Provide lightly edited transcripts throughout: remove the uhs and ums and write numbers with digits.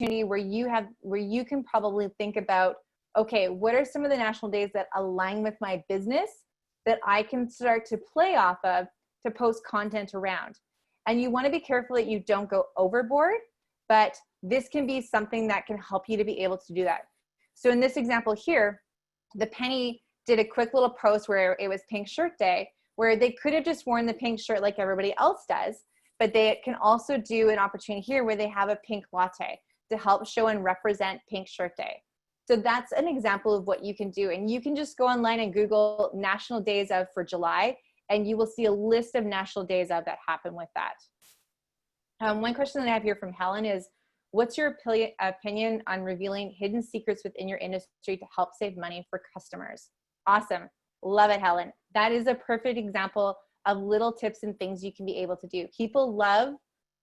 opportunity where you can probably think about, okay, what are some of the national days that align with my business that I can start to play off of to post content around. And you want to be careful that you don't go overboard, but this can be something that can help you to be able to do that. So in this example here, the Penny did a quick little post where it was Pink Shirt Day, where they could have just worn the pink shirt like everybody else does, but they can also do an opportunity here where they have a pink latte to help show and represent Pink Shirt Day. So that's an example of what you can do. And you can just go online and Google National Days of for July, and you will see a list of National Days of that happen with that. One question that I have here from Helen is, what's your opinion on revealing hidden secrets within your industry to help save money for customers? Awesome. Love it, Helen. That is a perfect example of little tips and things you can be able to do. People love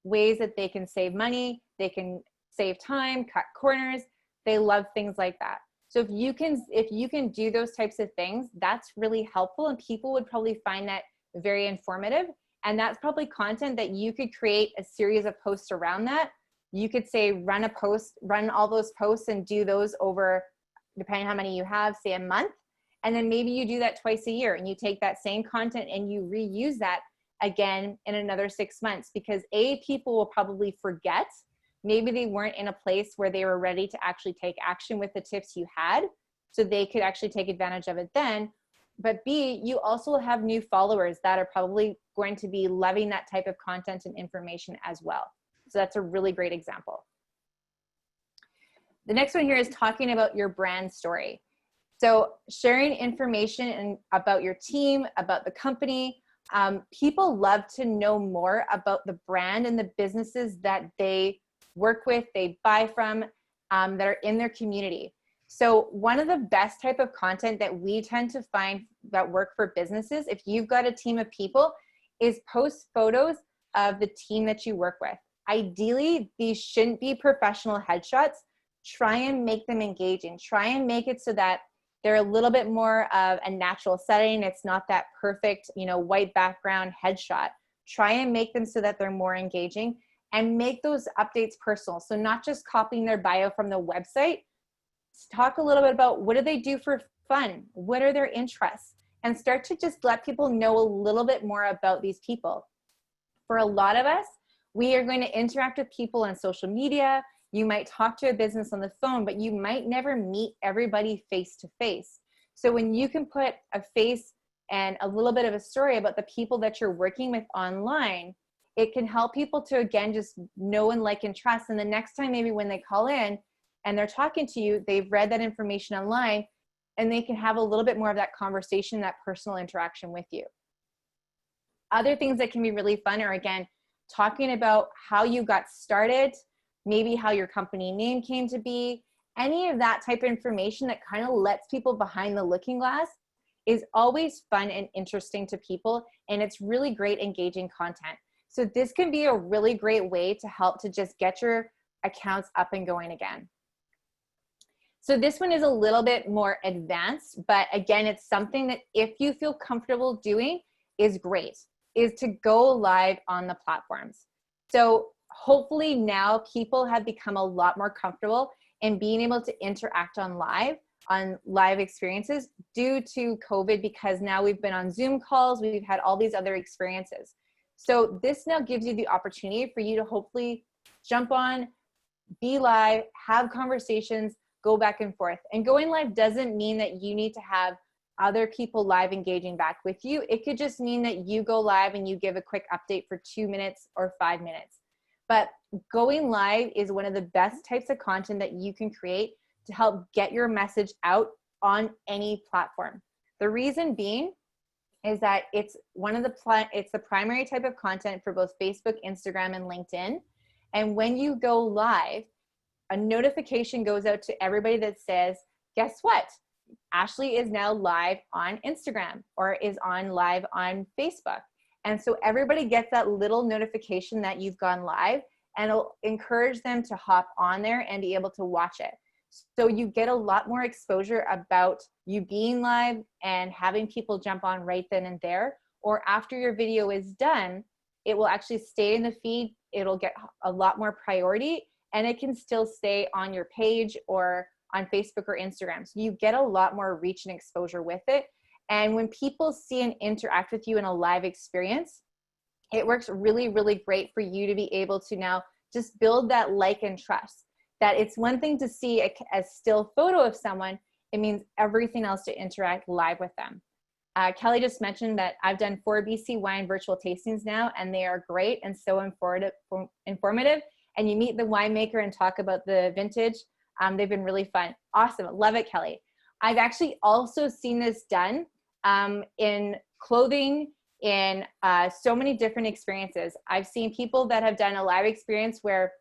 ways that they can save money, they can save time, cut corners. They love things like that. So if you can do those types of things, that's really helpful, and people would probably find that very informative. And that's probably content that you could create a series of posts around that. You could say run all those posts and do those over, depending on how many you have, say a month. And then maybe you do that twice a year and you take that same content and you reuse that again in another 6 months, because people will probably forget. Maybe they weren't in a place where they were ready to actually take action with the tips you had, so they could actually take advantage of it then. But B, you also have new followers that are probably going to be loving that type of content and information as well. So that's a really great example. The next one here is talking about your brand story. So sharing information about your team, about the company. People love to know more about the brand and the businesses that they work with, they buy from, that are in their community. So one of the best type of content that we tend to find that work for businesses, if you've got a team of people, is post photos of the team that you work with. Ideally, these shouldn't be professional headshots. Try and make them engaging. Try and make it so that they're a little bit more of a natural setting. It's not that perfect, white background headshot. Try and make them so that they're more engaging, and make those updates personal. So not just copying their bio from the website. Talk a little bit about what do they do for fun? What are their interests? And start to just let people know a little bit more about these people. For a lot of us, we are going to interact with people on social media. You might talk to a business on the phone, but you might never meet everybody face to face. So when you can put a face and a little bit of a story about the people that you're working with online, it can help people to, again, just know and like and trust. And the next time, maybe when they call in and they're talking to you, they've read that information online, and they can have a little bit more of that conversation, that personal interaction with you. Other things that can be really fun are, again, talking about how you got started, maybe how your company name came to be. Any of that type of information that kind of lets people behind the looking glass is always fun and interesting to people, and it's really great engaging content. So this can be a really great way to help to just get your accounts up and going again. So this one is a little bit more advanced, but again, it's something that if you feel comfortable doing is great, is to go live on the platforms. So hopefully now people have become a lot more comfortable in being able to interact on live experiences due to COVID, because now we've been on Zoom calls, we've had all these other experiences. So this now gives you the opportunity for you to hopefully jump on, be live, have conversations, go back and forth. And going live doesn't mean that you need to have other people live engaging back with you. It could just mean that you go live and you give a quick update for 2 minutes or 5 minutes. But going live is one of the best types of content that you can create to help get your message out on any platform. The reason being is that it's the primary type of content for both Facebook, Instagram, and LinkedIn. And when you go live, a notification goes out to everybody that says, guess what? Ashley is now live on Instagram or is live on Facebook. And so everybody gets that little notification that you've gone live, and it'll encourage them to hop on there and be able to watch it. So you get a lot more exposure about you being live and having people jump on right then and there, or after your video is done, it will actually stay in the feed. It'll get a lot more priority, and it can still stay on your page or on Facebook or Instagram. So you get a lot more reach and exposure with it. And when people see and interact with you in a live experience, it works really, really great for you to be able to now just build that like and trust. That it's one thing to see a still photo of someone, it means everything else to interact live with them. Kelly just mentioned that I've done 4 BC wine virtual tastings now, and they are great and so informative. And you meet the winemaker and talk about the vintage. They've been really fun. Awesome. Love it, Kelly. I've actually also seen this done in clothing, in so many different experiences. I've seen people that have done a live experience where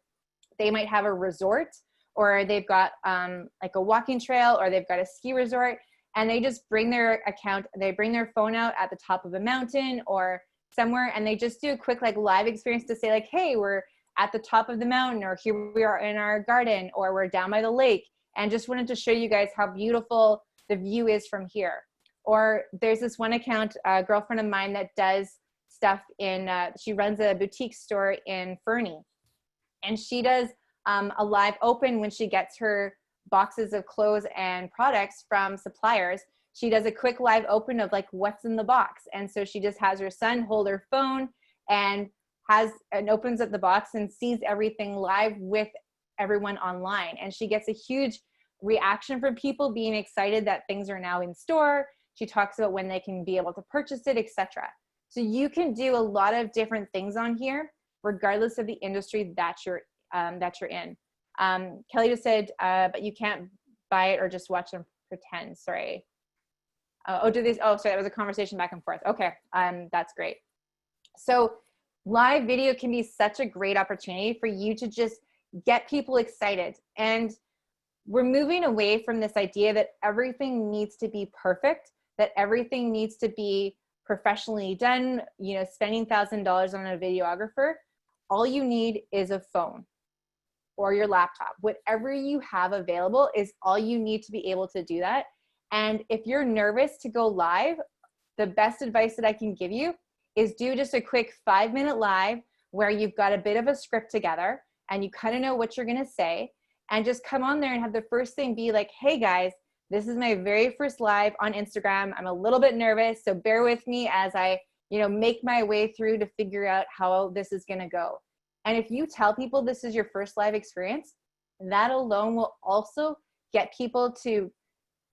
they might have a resort, or they've got like a walking trail, or they've got a ski resort, and they just bring their account, they bring their phone out at the top of a mountain or somewhere, and they just do a quick like live experience to say like, hey, we're at the top of the mountain, or here we are in our garden, or we're down by the lake, and just wanted to show you guys how beautiful the view is from here. Or there's this one account, a girlfriend of mine that does stuff in, she runs a boutique store in Fernie, and she does a live open when she gets her boxes of clothes and products from suppliers. She does a quick live open of like what's in the box. And so she just has her son hold her phone and opens up the box and sees everything live with everyone online. And she gets a huge reaction from people being excited that things are now in store. She talks about when they can be able to purchase it, etc. So you can do a lot of different things on here, regardless of the industry that you're in. Kelly just said, but you can't buy it or just watch them pretend. Sorry. Sorry, that was a conversation back and forth. Okay, that's great. So live video can be such a great opportunity for you to just get people excited. And we're moving away from this idea that everything needs to be perfect, that everything needs to be professionally done, you know, spending $1,000 on a videographer. All you need is a phone or your laptop. Whatever you have available is all you need to be able to do that. And if you're nervous to go live, the best advice that I can give you is do just a quick 5-minute live where you've got a bit of a script together and you kind of know what you're gonna say, and just come on there and have the first thing be like, hey guys, this is my very first live on Instagram. I'm a little bit nervous, so bear with me as I, you know, make my way through to figure out how this is gonna go. And if you tell people this is your first live experience, that alone will also get people to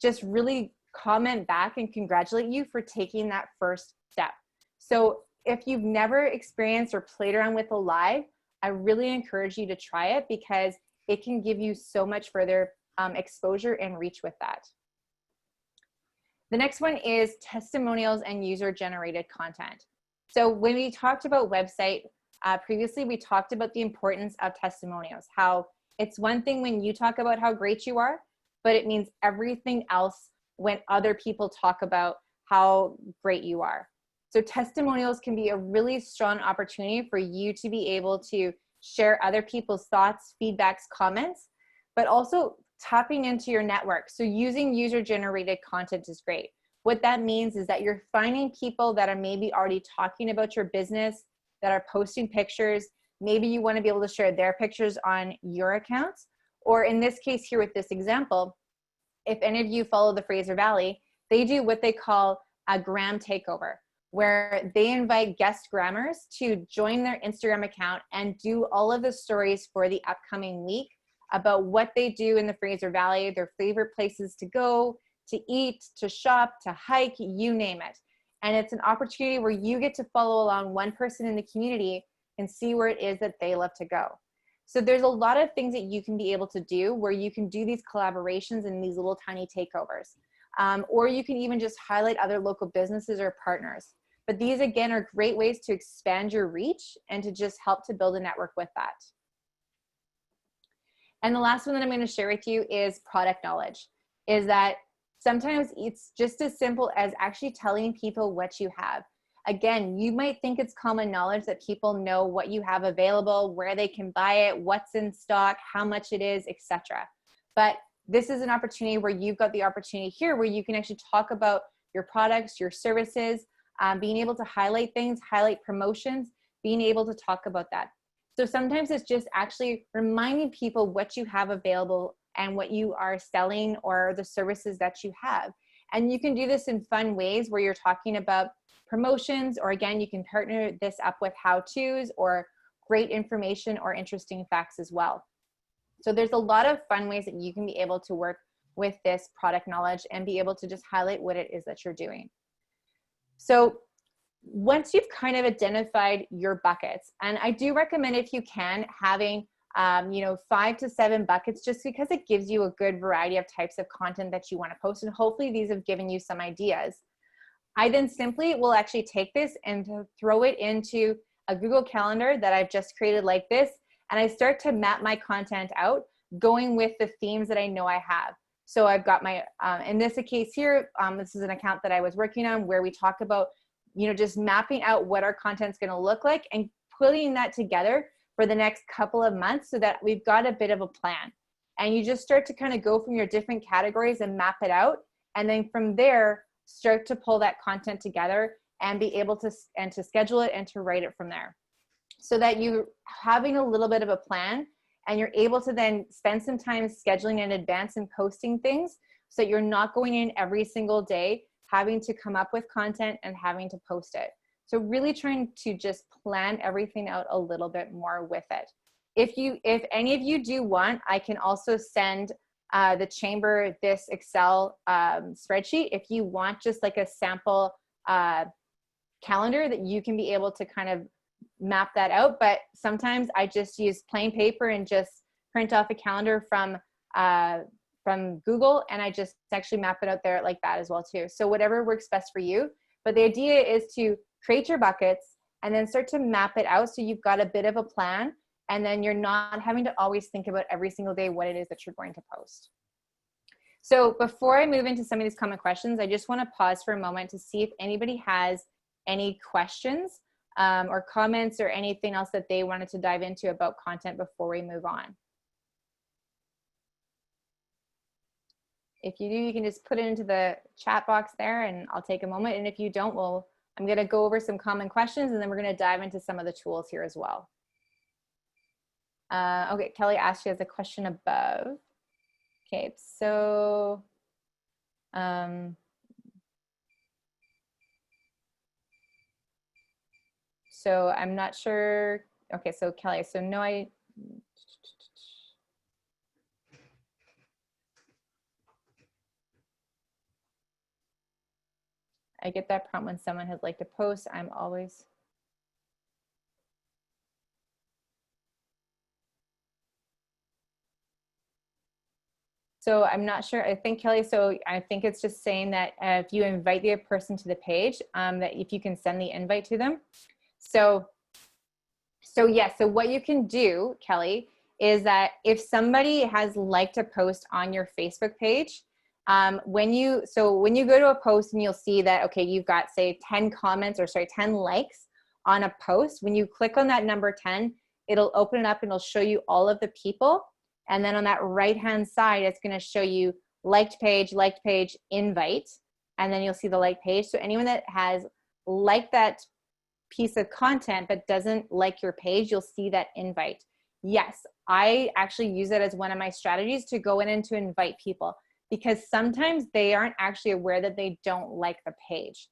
just really comment back and congratulate you for taking that first step. So if you've never experienced or played around with a live, I really encourage you to try it because it can give you so much further exposure and reach with that. The next one is testimonials and user-generated content. So when we talked about website, previously we talked about the importance of testimonials, how it's one thing when you talk about how great you are, but it means everything else when other people talk about how great you are. So testimonials can be a really strong opportunity for you to be able to share other people's thoughts, feedbacks, comments, but also tapping into your network. So using user-generated content is great. What that means is that you're finding people that are maybe already talking about your business, that are posting pictures. Maybe you want to be able to share their pictures on your accounts. Or in this case here with this example, if any of you follow the Fraser Valley, they do what they call a gram takeover, where they invite guest grammars to join their Instagram account and do all of the stories for the upcoming week about what they do in the Fraser Valley, their favorite places to go, to eat, to shop, to hike, you name it. And it's an opportunity where you get to follow along one person in the community and see where it is that they love to go. So there's a lot of things that you can be able to do where you can do these collaborations and these little tiny takeovers. Or you can even just highlight other local businesses or partners. But these again are great ways to expand your reach and to just help to build a network with that. And the last one that I'm going to share with you is product knowledge. Is that sometimes it's just as simple as actually telling people what you have. Again, you might think it's common knowledge that people know what you have available, where they can buy it, what's in stock, how much it is, etc. But this is an opportunity where you've got the opportunity here where you can actually talk about your products, your services, being able to highlight things, highlight promotions, being able to talk about that. So sometimes it's just actually reminding people what you have available and what you are selling or the services that you have. And you can do this in fun ways where you're talking about promotions, or again, you can partner this up with how-tos or great information or interesting facts as well. So there's a lot of fun ways that you can be able to work with this product knowledge and be able to just highlight what it is that you're doing. So once you've kind of identified your buckets, and I do recommend, if you can, having 5 to 7 buckets, just because it gives you a good variety of types of content that you want to post. And hopefully these have given you some ideas. I then simply will actually take this and throw it into a Google Calendar that I've just created like this. And I start to map my content out, going with the themes that I know I have. So I've got my, in this case here, this is an account that I was working on where we talk about, just mapping out what our content's going to look like and putting that together for the next couple of months so that we've got a bit of a plan. And you just start to kind of go from your different categories and map it out. And then from there, start to pull that content together and be able to schedule it and to write it from there. So that you're having a little bit of a plan and you're able to then spend some time scheduling in advance and posting things so that you're not going in every single day having to come up with content and having to post it. So really trying to just plan everything out a little bit more with it. If any of you do want, I can also send the chamber this Excel spreadsheet if you want just like a sample calendar that you can be able to kind of map that out. But sometimes I just use plain paper and just print off a calendar from Google, and I just actually map it out there like that as well too. So whatever works best for you. But the idea is to create your buckets and then start to map it out so you've got a bit of a plan, and then you're not having to always think about every single day what it is that you're going to post. So before I move into some of these common questions, I just want to pause for a moment to see if anybody has any questions or comments or anything else that they wanted to dive into about content before we move on. If you do, you can just put it into the chat box there and I'll take a moment. And if you don't, I'm going to go over some common questions and then we're going to dive into some of the tools here as well. Okay, Kelly asked you as a question above. Okay, so I'm not sure. Okay, so Kelly, so no, I get that prompt when someone has liked a post. I'm always. So I'm not sure, I think Kelly, so I think it's just saying that if you invite the person to the page, that if you can send the invite to them. So yes, so what you can do, Kelly, is that if somebody has liked a post on your Facebook page, when you go to a post and you'll see that, okay, you've got say 10 comments or sorry, 10 likes on a post. When you click on that number 10, it'll open it up and it'll show you all of the people. And then on that right-hand side, it's going to show you liked page, invite, and then you'll see the like page. So anyone that has liked that piece of content but doesn't like your page, you'll see that invite. Yes, I actually use it as one of my strategies to go in and to invite people, because sometimes they aren't actually aware that they don't like the page.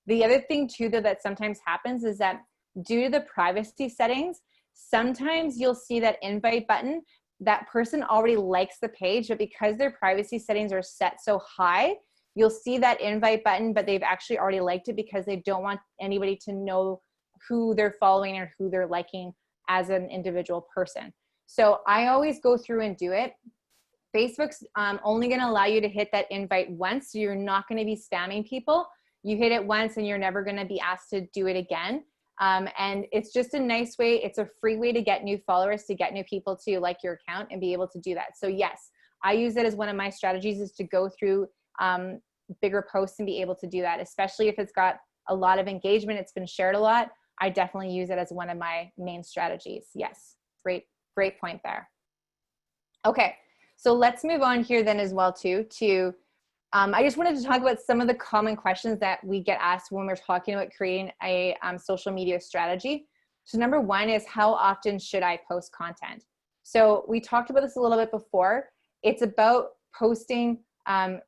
The other thing too that sometimes happens is that due to the privacy settings, sometimes you'll see that invite button, that person already likes the page, but because their privacy settings are set so high, you'll see that invite button, but they've actually already liked it because they don't want anybody to know who they're following or who they're liking as an individual person. So I always go through and do it. Facebook's only going to allow you to hit that invite once, so you're not going to be spamming people. You hit it once and you're never going to be asked to do it again. And it's just a nice way, it's a free way to get new followers, to get new people to like your account and be able to do that. So yes, I use it as one of my strategies, is to go through bigger posts and be able to do that, especially if it's got a lot of engagement, it's been shared a lot. I definitely use it as one of my main strategies. Yes, great point there. Okay, so let's move on here then as well too to I just wanted to talk about some of the common questions that we get asked when we're talking about creating a social media strategy. So number one is, how often should I post content? So we talked about this a little bit before. It's about posting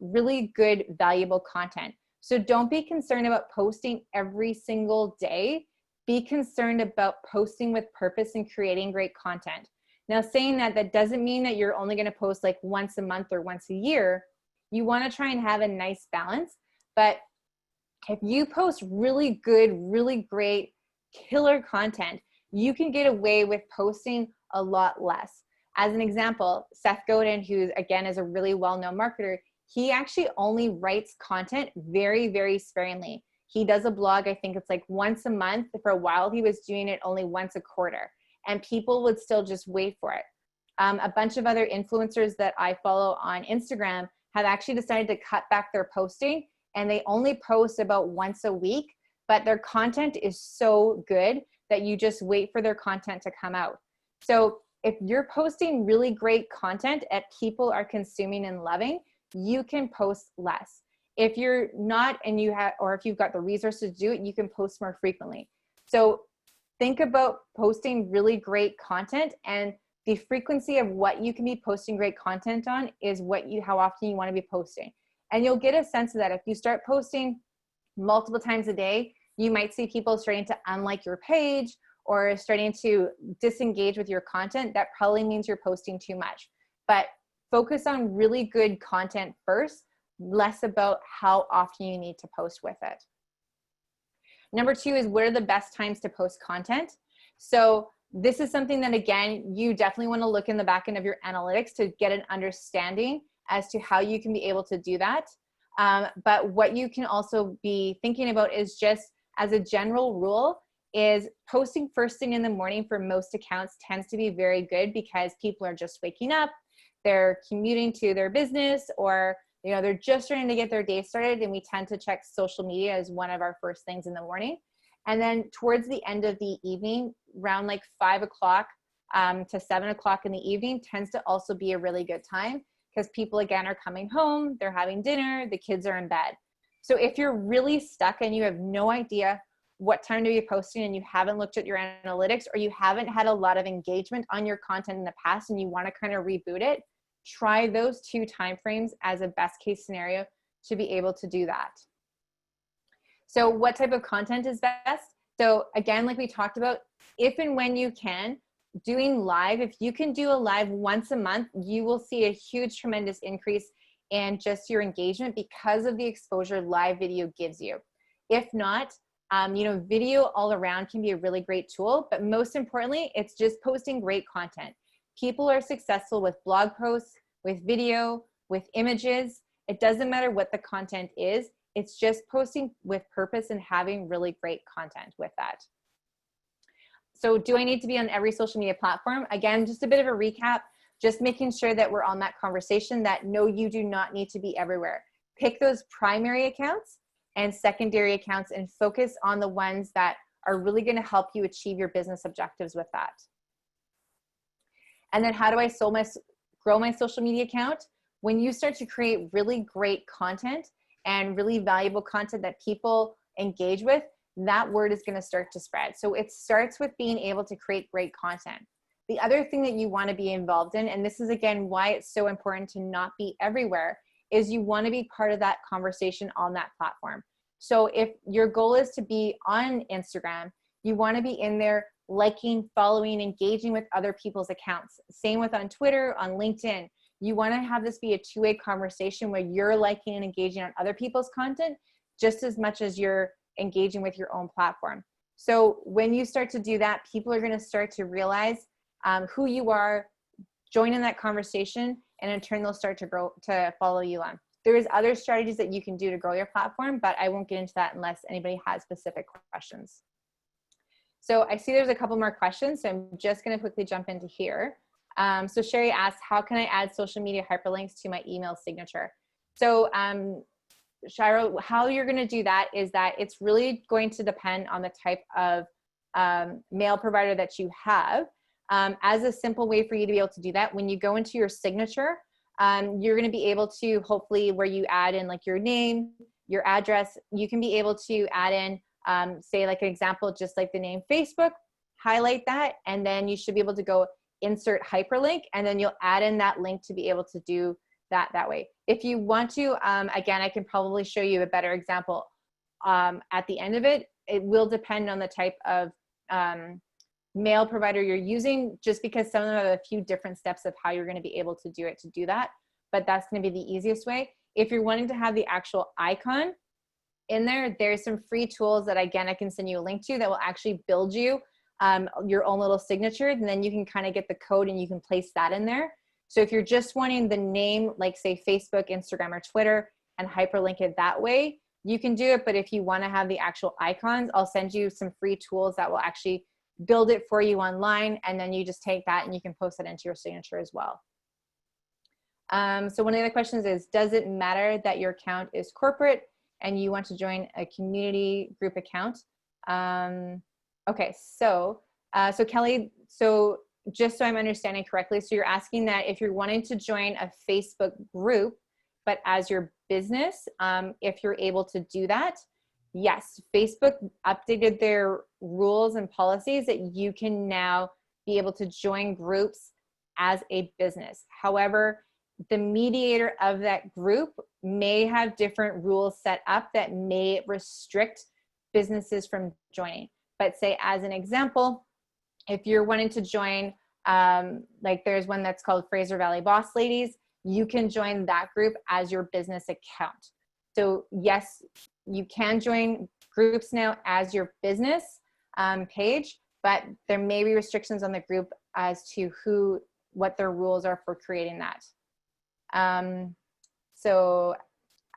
really good, valuable content. So don't be concerned about posting every single day. Be concerned about posting with purpose and creating great content. Now, saying that, that doesn't mean that you're only going to post like once a month or once a year. You want to try and have a nice balance. But if you post really good, really great, killer content, you can get away with posting a lot less. As an example, Seth Godin, who again is a really well-known marketer, he actually only writes content very, very sparingly. He does a blog, I think it's like once a month. For a while, he was doing it only once a quarter, and people would still just wait for it. A bunch of other influencers that I follow on Instagram have actually decided to cut back their posting, and they only post about once a week, but their content is so good that you just wait for their content to come out. So if you're posting really great content that people are consuming and loving, you can post less. If you're not, and you have, or if you've got the resources to do it, you can post more frequently. So think about posting really great content, and the frequency of what you can be posting great content on is how often you want to be posting. And you'll get a sense of that. If you start posting multiple times a day, you might see people starting to unlike your page or starting to disengage with your content. That probably means you're posting too much. But focus on really good content first, less about how often you need to post with it. Number two is, what are the best times to post content? So this is something that, again, you definitely want to look in the back end of your analytics to get an understanding as to how you can be able to do that. But what you can also be thinking about is, just as a general rule, is posting first thing in the morning for most accounts tends to be very good, because people are just waking up, they're commuting to their business, or they're just starting to get their day started, and we tend to check social media as one of our first things in the morning. And then towards the end of the evening, around like 5 o'clock to 7 o'clock in the evening, tends to also be a really good time, because people, again, are coming home, they're having dinner, the kids are in bed. So if you're really stuck and you have no idea what time to be posting, and you haven't looked at your analytics, or you haven't had a lot of engagement on your content in the past and you want to kind of reboot it, try those two timeframes as a best case scenario to be able to do that. So what type of content is best? So again, like we talked about, if and when you can, doing live, if you can do a live once a month, you will see a huge, tremendous increase in just your engagement because of the exposure live video gives you. If not, video all around can be a really great tool, but most importantly, it's just posting great content. People are successful with blog posts, with video, with images. It doesn't matter what the content is. It's just posting with purpose and having really great content with that. So do I need to be on every social media platform? Again, just a bit of a recap, just making sure that we're on that conversation that no, you do not need to be everywhere. Pick those primary accounts and secondary accounts and focus on the ones that are really going to help you achieve your business objectives with that. And then how do I grow my social media account? When you start to create really great content and really valuable content that people engage with, that word is going to start to spread. So it starts with being able to create great content. The other thing that you want to be involved in, and this is again why it's so important to not be everywhere, is you want to be part of that conversation on that platform. So if your goal is to be on Instagram, you want to be in there liking, following, engaging with other people's accounts. Same with on Twitter, on LinkedIn. You want to have this be a two-way conversation where you're liking and engaging on other people's content just as much as you're engaging with your own platform. So when you start to do that, people are going to start to realize who you are, join in that conversation, and in turn, they'll start to follow you on. There is other strategies that you can do to grow your platform, but I won't get into that unless anybody has specific questions. So I see there's a couple more questions, so I'm just going to quickly jump into here. So Sherry asks, how can I add social media hyperlinks to my email signature? So Shiro, how you're going to do that is that it's really going to depend on the type of mail provider that you have. As a simple way for you to be able to do that, when you go into your signature, you're going to be able to, hopefully where you add in like your name, your address, you can be able to add in, say like an example, just like the name Facebook, highlight that, and then you should be able to go insert hyperlink, and then you'll add in that link to be able to do that way. If you want to, again, I can probably show you a better example at the end of it. It will depend on the type of mail provider you're using, just because some of them have a few different steps of how you're going to be able to do that. But that's going to be the easiest way. If you're wanting to have the actual icon in there, there's some free tools that, again, I can send you a link to that will actually build you your own little signature, and then you can kind of get the code and you can place that in there. So if you're just wanting the name, like say Facebook, Instagram, or Twitter, and hyperlink it that way, you can do it. But if you want to have the actual icons, I'll send you some free tools that will actually build it for you online, and then you just take that and you can post it into your signature as well. So one of the other questions is, does it matter that your account is corporate and you want to join a community group account? Okay, so Kelly, so just so I'm understanding correctly, so you're asking that if you're wanting to join a Facebook group, but as your business, if you're able to do that. Yes, Facebook updated their rules and policies that you can now be able to join groups as a business. However, the mediator of that group may have different rules set up that may restrict businesses from joining. But say, as an example, if you're wanting to join, like there's one that's called Fraser Valley Boss Ladies, you can join that group as your business account. So yes, you can join groups now as your business page, but there may be restrictions on the group as to what their rules are for creating that. So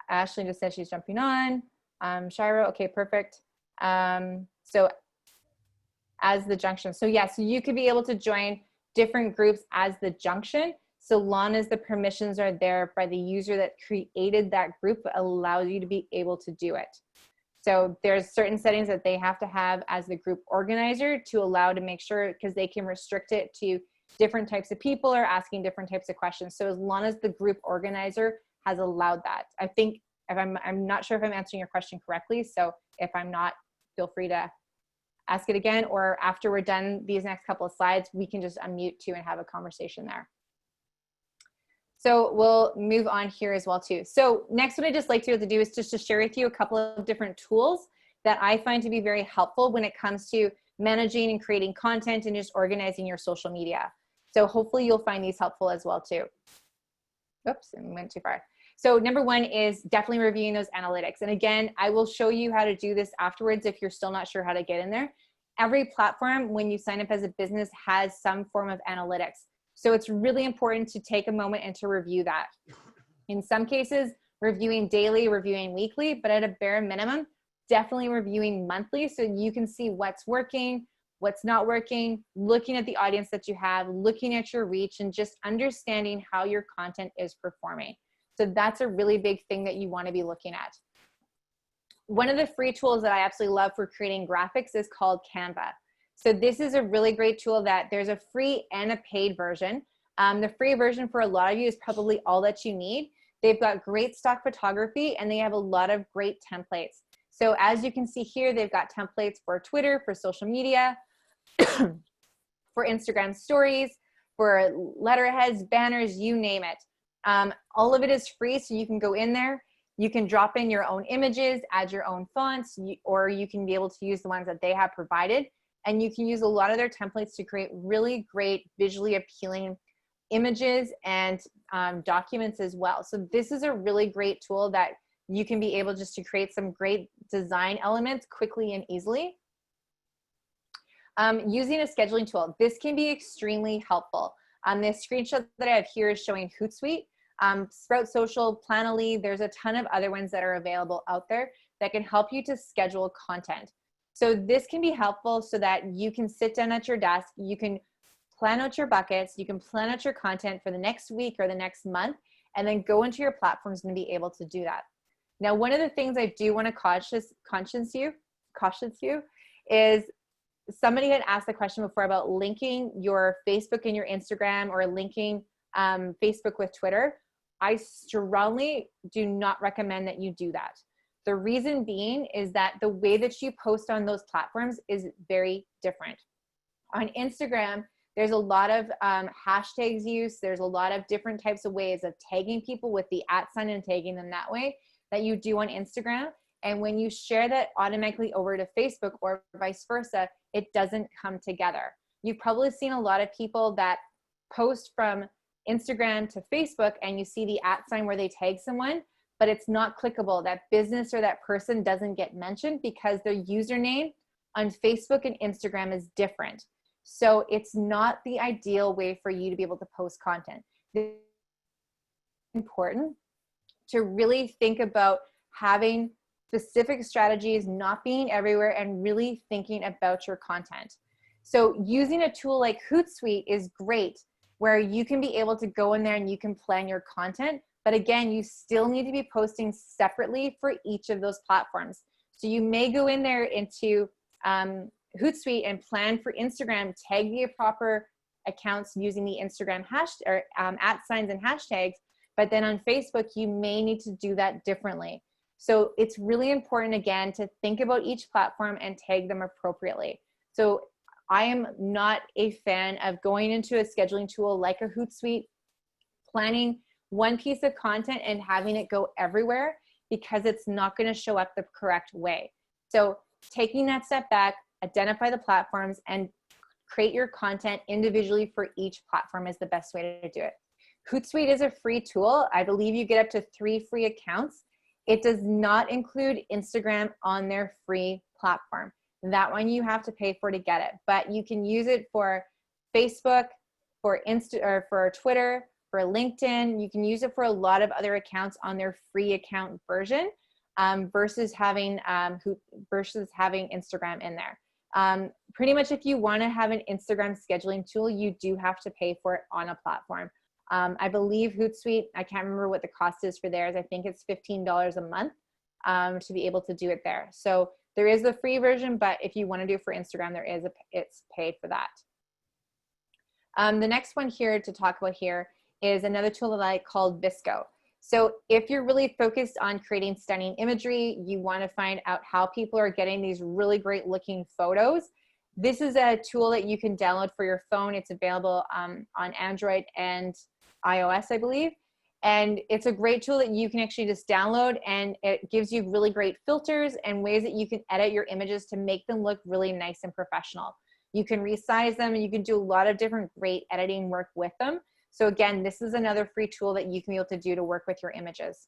Ashley just said she's jumping on. Shira, okay, perfect. So as the junction. So yeah, so you could be able to join different groups as the junction, so long as the permissions are there by the user that created that group, allows you to be able to do it. So there's certain settings that they have to have as the group organizer to allow to make sure, because they can restrict it to different types of people or asking different types of questions. So as long as the group organizer has allowed that, I think, if I'm not sure if I'm answering your question correctly. So if I'm not, feel free to ask it again, or after we're done these next couple of slides, we can just unmute too and have a conversation there. So we'll move on here as well too. So next, what I just like to do is just to share with you a couple of different tools that I find to be very helpful when it comes to managing and creating content and just organizing your social media. So hopefully you'll find these helpful as well too. Oops, I went too far. So number one is definitely reviewing those analytics. And again, I will show you how to do this afterwards if you're still not sure how to get in there. Every platform, when you sign up as a business, has some form of analytics. So it's really important to take a moment and to review that. In some cases, reviewing daily, reviewing weekly, but at a bare minimum, definitely reviewing monthly so you can see what's working, what's not working, looking at the audience that you have, looking at your reach, and just understanding how your content is performing. So that's a really big thing that you want to be looking at. One of the free tools that I absolutely love for creating graphics is called Canva. So this is a really great tool that there's a free and a paid version. The free version for a lot of you is probably all that you need. They've got great stock photography and they have a lot of great templates. So as you can see here, they've got templates for Twitter, for social media, for Instagram stories, for letterheads, banners, you name it. All of it is free, so you can go in there. You can drop in your own images, add your own fonts, or you can be able to use the ones that they have provided. And you can use a lot of their templates to create really great visually appealing images and documents as well. So this is a really great tool that you can be able just to create some great design elements quickly and easily. Using a scheduling tool, this can be extremely helpful. This screenshot that I have here is showing Hootsuite, Sprout Social, Planoly. There's a ton of other ones that are available out there that can help you to schedule content. So this can be helpful so that you can sit down at your desk, you can plan out your buckets, you can plan out your content for the next week or the next month, and then go into your platforms and be able to do that. Now, one of the things I do want to caution you is somebody had asked the question before about linking your Facebook and your Instagram, or linking Facebook with Twitter. I strongly do not recommend that you do that. The reason being is that the way that you post on those platforms is very different. On Instagram, there's a lot of hashtags use. There's a lot of different types of ways of tagging people with the @ and tagging them that way that you do on Instagram. And when you share that automatically over to Facebook or vice versa, it doesn't come together. You've probably seen a lot of people that post from Instagram to Facebook and you see the @ where they tag someone, but it's not clickable. That business or that person doesn't get mentioned because their username on Facebook and Instagram is different. So it's not the ideal way for you to be able to post content. It's important to really think about having specific strategies, not being everywhere, and really thinking about your content. So using a tool like Hootsuite is great, where you can be able to go in there and you can plan your content. But again, you still need to be posting separately for each of those platforms. So you may go in there into Hootsuite and plan for Instagram, tag the proper accounts using the Instagram @ and hashtags, but then on Facebook, you may need to do that differently. So it's really important, again, to think about each platform and tag them appropriately. So I am not a fan of going into a scheduling tool like a Hootsuite, planning one piece of content and having it go everywhere, because it's not going to show up the correct way. So taking that step back, identify the platforms, and create your content individually for each platform is the best way to do it. Hootsuite is a free tool. I believe you get up to 3 free accounts. It does not include Instagram on their free platform. That one you have to pay for to get it, but you can use it for Facebook, for for Twitter, for LinkedIn. You can use it for a lot of other accounts on their free account version, versus having Instagram in there. Pretty much if you want to have an Instagram scheduling tool, you do have to pay for it on a platform. I believe Hootsuite, I can't remember what the cost is for theirs. I think it's $15 a month to be able to do it there. So there is the free version, but if you want to do it for Instagram, it's paid for that. The next one here to talk about here is another tool that I called VSCO. So if you're really focused on creating stunning imagery, you want to find out how people are getting these really great looking photos, this is a tool that you can download for your phone. It's available on Android and iOS, I believe. And it's a great tool that you can actually just download, and it gives you really great filters and ways that you can edit your images to make them look really nice and professional. You can resize them, and you can do a lot of different great editing work with them. So again, this is another free tool that you can be able to do to work with your images.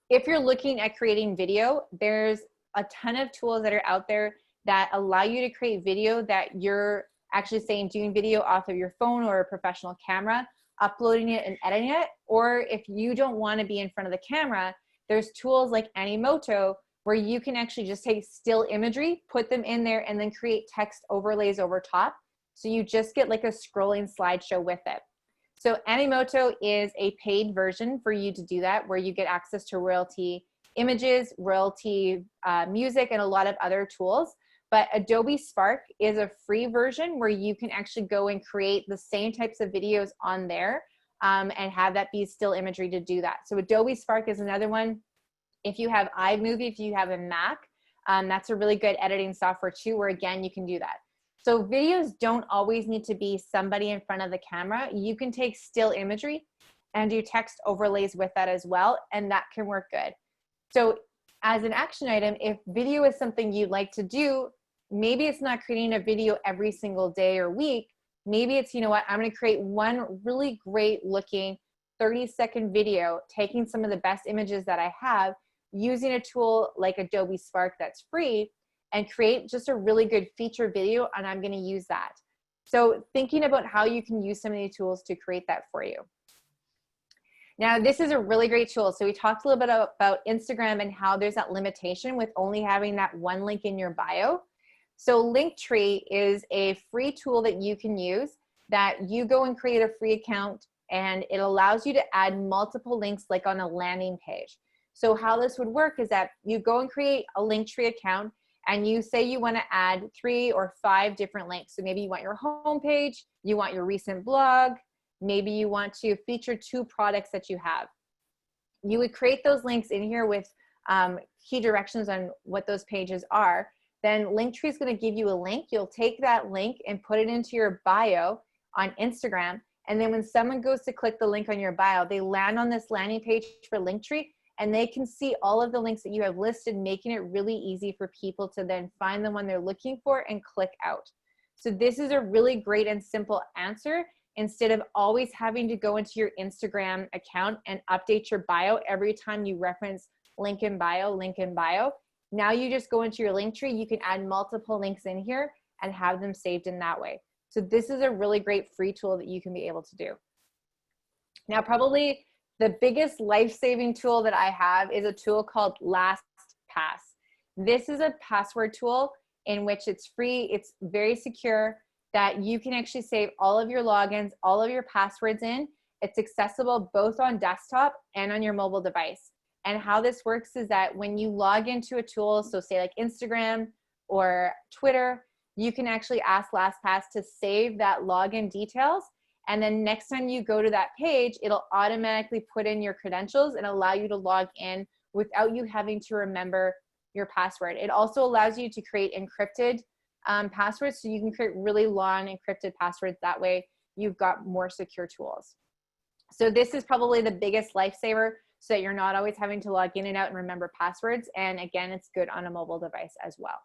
If you're looking at creating video, there's a ton of tools that are out there that allow you to create video that you're actually saying doing video off of your phone or a professional camera, uploading it and editing it. Or if you don't want to be in front of the camera, there's tools like Animoto where you can actually just take still imagery, put them in there, and then create text overlays over top. So you just get like a scrolling slideshow with it. So Animoto is a paid version for you to do that, where you get access to royalty images, royalty music, and a lot of other tools. But Adobe Spark is a free version where you can actually go and create the same types of videos on there and have that be still imagery to do that. So Adobe Spark is another one. If you have iMovie, if you have a Mac, that's a really good editing software too, where again, you can do that. So videos don't always need to be somebody in front of the camera. You can take still imagery and do text overlays with that as well, and that can work good. So as an action item, if video is something you'd like to do, maybe it's not creating a video every single day or week. Maybe it's, you know what, I'm gonna create one really great looking 30-second video, taking some of the best images that I have, using a tool like Adobe Spark that's free, and create just a really good feature video, and I'm gonna use that. So thinking about how you can use some of these tools to create that for you. Now, this is a really great tool. So we talked a little bit about Instagram and how there's that limitation with only having that one link in your bio. So Linktree is a free tool that you can use, that you go and create a free account, and it allows you to add multiple links like on a landing page. So how this would work is that you go and create a Linktree account, and you say you want to add 3 or 5 different links. So maybe you want your homepage, you want your recent blog, maybe you want to feature 2 products that you have. You would create those links in here with key directions on what those pages are. then Linktree is going to give you a link. You'll take that link and put it into your bio on Instagram. And then when someone goes to click the link on your bio, they land on this landing page for Linktree, and they can see all of the links that you have listed, making it really easy for people to then find the one they're looking for and click out. So this is a really great and simple answer. Instead of always having to go into your Instagram account and update your bio every time you reference link in bio, now you just go into your Linktree. You can add multiple links in here and have them saved in that way. So this is a really great free tool that you can be able to do. Now, probably the biggest life-saving tool that I have is a tool called LastPass. This is a password tool in which it's free, it's very secure, that you can actually save all of your logins, all of your passwords in. It's accessible both on desktop and on your mobile device. And how this works is that when you log into a tool, so say like Instagram or Twitter, you can actually ask LastPass to save that login details. And then next time you go to that page, it'll automatically put in your credentials and allow you to log in without you having to remember your password. It also allows you to create encrypted passwords, so you can create really long encrypted passwords. That way you've got more secure tools. So this is probably the biggest lifesaver, so that you're not always having to log in and out and remember passwords. And again, it's good on a mobile device as well.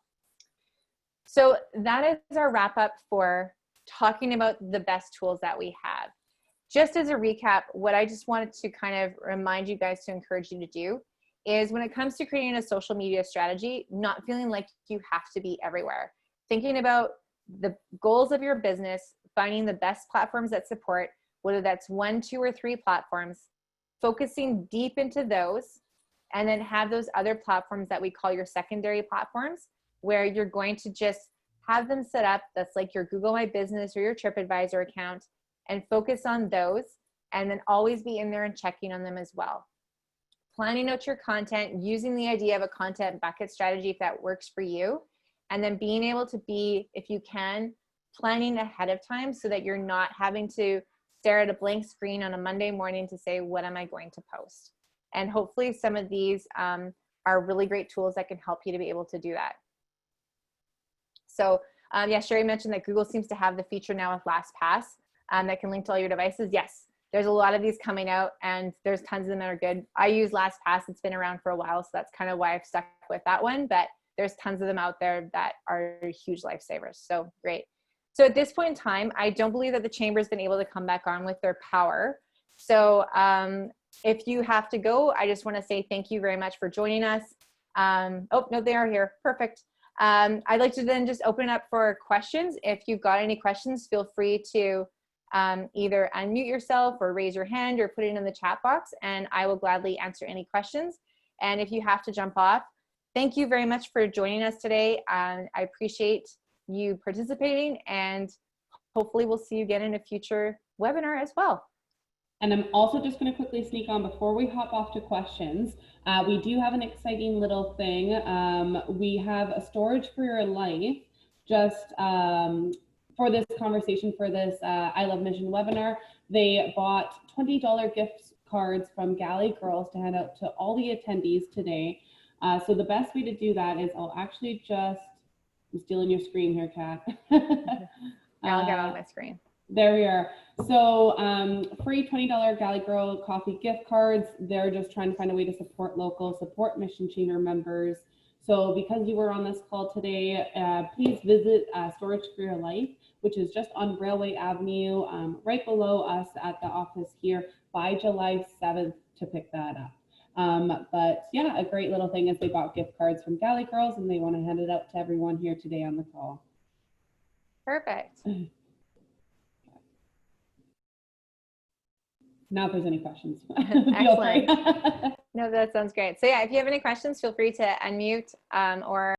So that is our wrap up for talking about the best tools that we have. Just as a recap, what I just wanted to kind of remind you guys, to encourage you to do, is when it comes to creating a social media strategy, not feeling like you have to be everywhere. Thinking about the goals of your business, finding the best platforms that support, whether that's 1, 2, or 3 platforms, focusing deep into those, and then have those other platforms that we call your secondary platforms, where you're going to just have them set up. That's like your Google My Business or your TripAdvisor account, and focus on those, and then always be in there and checking on them as well. Planning out your content, using the idea of a content bucket strategy if that works for you, and then being able to be, if you can, planning ahead of time so that you're not having to stare at a blank screen on a Monday morning to say, what am I going to post? And hopefully some of these are really great tools that can help you to be able to do that. So yeah, Sherry mentioned that Google seems to have the feature now with LastPass that can link to all your devices. Yes, there's a lot of these coming out, and there's tons of them that are good. I use LastPass. It's been around for a while, so that's kind of why I've stuck with that one, but there's tons of them out there that are huge lifesavers. So great. So at this point in time, I don't believe that the chamber's been able to come back on with their power. So if you have to go, I just want to say thank you very much for joining us. Oh, no, they are here. Perfect. I'd like to then just open it up for questions. If you've got any questions, feel free to either unmute yourself or raise your hand or put it in the chat box, and I will gladly answer any questions. And if you have to jump off, thank you very much for joining us today. I appreciate you participating, and hopefully we'll see you again in a future webinar as well. And I'm also just going to quickly sneak on before we hop off to questions. We do have an exciting little thing. We have a Storage for Your Life just for this conversation, for this I Love Mission webinar. They bought $20 gift cards from Galley Girls to hand out to all the attendees today. So the best way to do that is I'll actually just, I'm stealing your screen here, Kat. I'll get on my screen. There we are. So free $20 Galley Girl coffee gift cards. They're just trying to find a way to support local, support Mission Chamber members. So because you were on this call today, please visit Storage for Your Life, which is just on Railway Avenue, right below us at the office here, by July 7th to pick that up. But yeah, a great little thing is they bought gift cards from Galley Girls, and they want to hand it out to everyone here today on the call. Perfect. Now if there's any questions. Excellent. No, that sounds great. So yeah, if you have any questions, feel free to unmute or